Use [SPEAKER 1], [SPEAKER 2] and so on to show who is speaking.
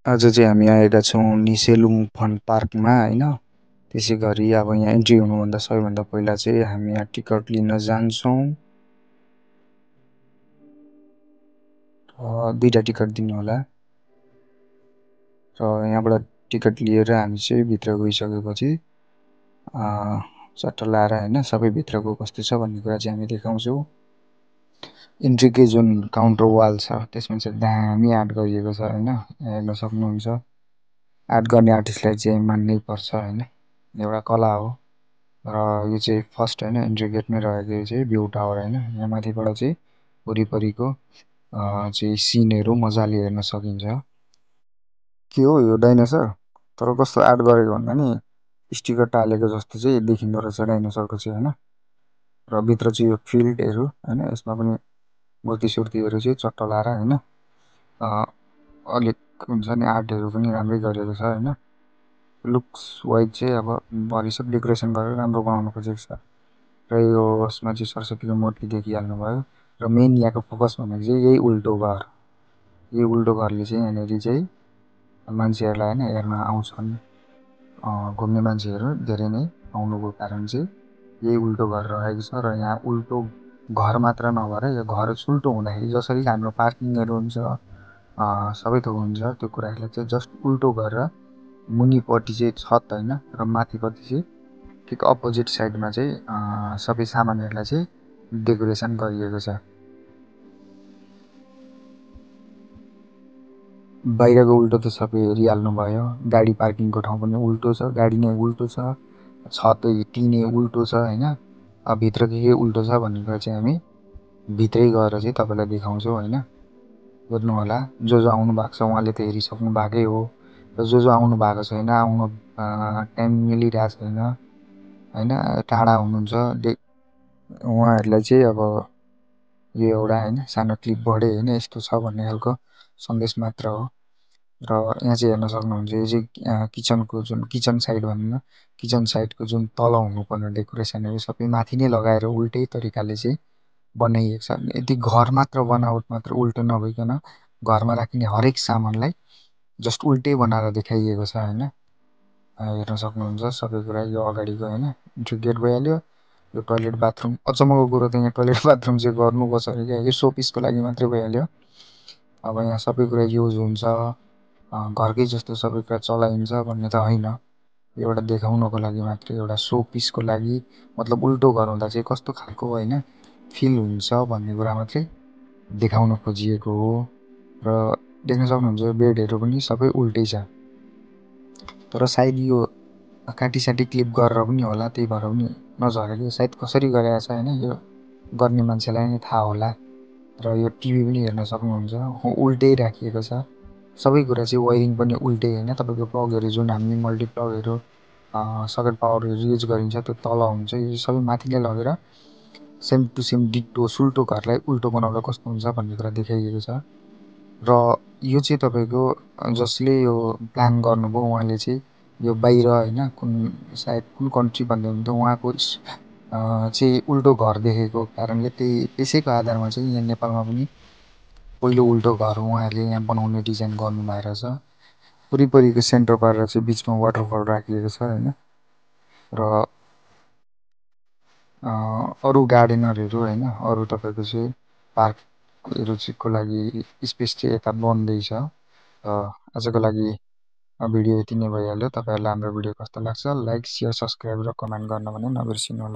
[SPEAKER 1] आज चाहिँ हामी आएका छौँ निसेलुङ फन पार्कमा होइन। त्यसै गरी अब यहाँ इन्ट्री हुनुभन्दा सबैभन्दा पहिला चाहिँ हामी यहाँ टिकट लिन जान्छौँ। दुईवटा टिकट दिनु होला र यहाँबाट टिकट लिएर हामी चाहिँ भित्र गइसकेपछि सट्ट लाएर होइन सबै भित्रको कस्तो छ भन्ने कुरा चाहिँ हामी देखाउँछौँ। इन्ट्रीकै जुन काउन्टर वाल छ त्यसमा चाहिँ दामी आर्ट गरिएको छ होइन, हेर्न सक्नुहुन्छ। आर्ट गर्ने आर्टिस्टलाई चाहिँ मान्नै पर्छ होइन, एउटा कला हो। र यो चाहिँ फर्स्ट होइन इन्ट्री गेटमै रहेको चाहिँ भ्यू टावर होइन, यहाँ माथिबाट चाहिँ वरिपरिको चाहिँ सिनहरू मजाले हेर्न सकिन्छ। के हो यो डाइनोसर, तर कस्तो आर्ट गरेको भन्दा नि स्टिकर टालेको जस्तो चाहिँ देखिँदो रहेछ डाइनोसरको चाहिँ होइन। र भित्र चाहिँ यो फिल्डहरू होइन, यसमा पनि मूर्ति सुर्तिहरू चाहिँ चट्ट लाएर होइन अलिक हुन्छ नि आर्टहरू पनि राम्रै गरेको छ होइन। लुक्स वाइज चाहिँ अब भरिसक डेकोरेसन गरेर राम्रो बनाउनु खोजेको छ। र यो उसमा चाहिँ सरस्वतीको मूर्ति देखिहाल्नु भयो। र मेन यहाँको फोकस भनेको चाहिँ यही उल्टो घर, यही उल्टो घरले चाहिँ यहाँनिर चाहिँ मान्छेहरूलाई होइन हेर्न आउँछन्। घुम्ने मान्छेहरू धेरै नै आउनुको कारण चाहिँ यही उल्टो घर रहेको छ। र यहाँ उल्टो घर मात्र नभएर यो घर उल्टो हुँदाखेरि जसरी हाम्रो पार्किङहरू हुन्छ सबै थोक हुन्छ, त्यो कुराहरूलाई चाहिँ जस्ट उल्टो गरेर मुनिपट्टि चाहिँ छत होइन र माथिपट्टि चाहिँ ठिक अपोजिट साइडमा चाहिँ सबै सामानहरूलाई चाहिँ डेकोरेसन गरिएको छ। बाहिरको उल्टो त सबै हेरिहाल्नु भयो, गाडी पार्किङको ठाउँ पनि उल्टो छ, गाडी नै उल्टो छ, छत टिनै उल्टो छ होइन। अब भित्र के उल्टो छ भन्ने कुरा चाहिँ हामी भित्रै गएर चाहिँ तपाईँलाई देखाउँछौँ होइन। बुझ्नु होला, जो आउनु भएको छ उहाँले त हेरिसक्नु भएकै हो। र जो आउनु भएको छैन, आउनु टाइम मिलिरहेको छैन होइन, टाढा हुनुहुन्छ, उहाँहरूलाई चाहिँ अब यो एउटा होइन सानो क्लिपबाटै होइन यस्तो छ भन्ने खालको सन्देश मात्र हो। र यहाँ चाहिँ हेर्न सक्नुहुन्छ यो चाहिँ किचनको जुन किचन साइड भनौँ न, किचन साइडको जुन तल हुनुपर्ने डेकोरेसनहरू सबै माथि नै लगाएर उल्टै तरिकाले चाहिँ बनाइएको छ। यदि घर मात्र बनावट मात्र उल्टो नभइकन घरमा राखिने हरेक सामानलाई जस्ट उल्टै बनाएर देखाइएको छ होइन। हेर्न सक्नुहुन्छ सबै कुरा यो अगाडिको होइन इन्ट्री गेट भइहाल्यो। यो टोइलेट बाथरुम, अचम्मको कुरो त यहाँ टोइलेट बाथरुम चाहिँ गर्नु कसरी क्या, यो सोपिसको लागि मात्रै भइहाल्यो। अब यहाँ सबै कुरा युज हुन्छ, घरकै जस्तो सबै कुरा चलाइन्छ भन्ने त होइन, एउटा देखाउनको लागि मात्रै, एउटा सो पिसको लागि, मतलब उल्टो घर हुँदा चाहिँ कस्तो खालको होइन फिल हुन्छ भन्ने कुरा मात्रै देखाउन खोजिएको हो। र देख्न सक्नुहुन्छ बेडहरू पनि सबै उल्टै छ, तर सायद यो काटीसाटी क्लिप गरेर पनि होला, त्यही भएर पनि नझरेको सायद कसरी गरेको छ होइन, यो गर्ने मान्छेलाई नै थाहा होला। र यो टिभी पनि हेर्न सक्नुहुन्छ उल्टै राखिएको छ, सबै कुरा चाहिँ वायरिङ पनि उल्टै होइन। तपाईँको प्लगहरू जुन हामी मल्टी प्लगहरू सकेट पावरहरू युज गरिन्छ त्यो तल हुन्छ, यो सबै माथि नै लगेर सेम टु सेम डिक्टो सुल्टो घरलाई उल्टो बनाउँदा कस्तो हुन्छ भन्ने कुरा देखाइएको छ। र यो चाहिँ तपाईँको जसले यो प्लान गर्नुभयो उहाँले चाहिँ यो बाहिर होइन कुन सायद कुन कन्ट्री भन्दै हुनुहुन्थ्यो, उहाँको चाहिँ उल्टो घर देखेको कारणले त्यसैको आधारमा चाहिँ यहाँ नेपालमा पनि पहिलो उल्टो घर उहाँहरूले यहाँ बनाउने डिजाइन गर्नुभएको रहेछ। वरिपरिको सेन्टर पारेर चाहिँ बिचमा वाटरफल राखिएको छ होइन। र अरू गार्डनरहरू होइन, अरू तपाईँको चाहिँ पार्कहरू चाहिँको लागि स्पेस चाहिँ यता बन्दैछ। आजको लागि भिडियो यति नै भइहाल्यो। तपाईँहरूलाई हाम्रो भिडियो कस्तो लाग्छ लाइक, सेयर, सब्सक्राइब र कमेन्ट गर्न भने नबिर्सिनु होला।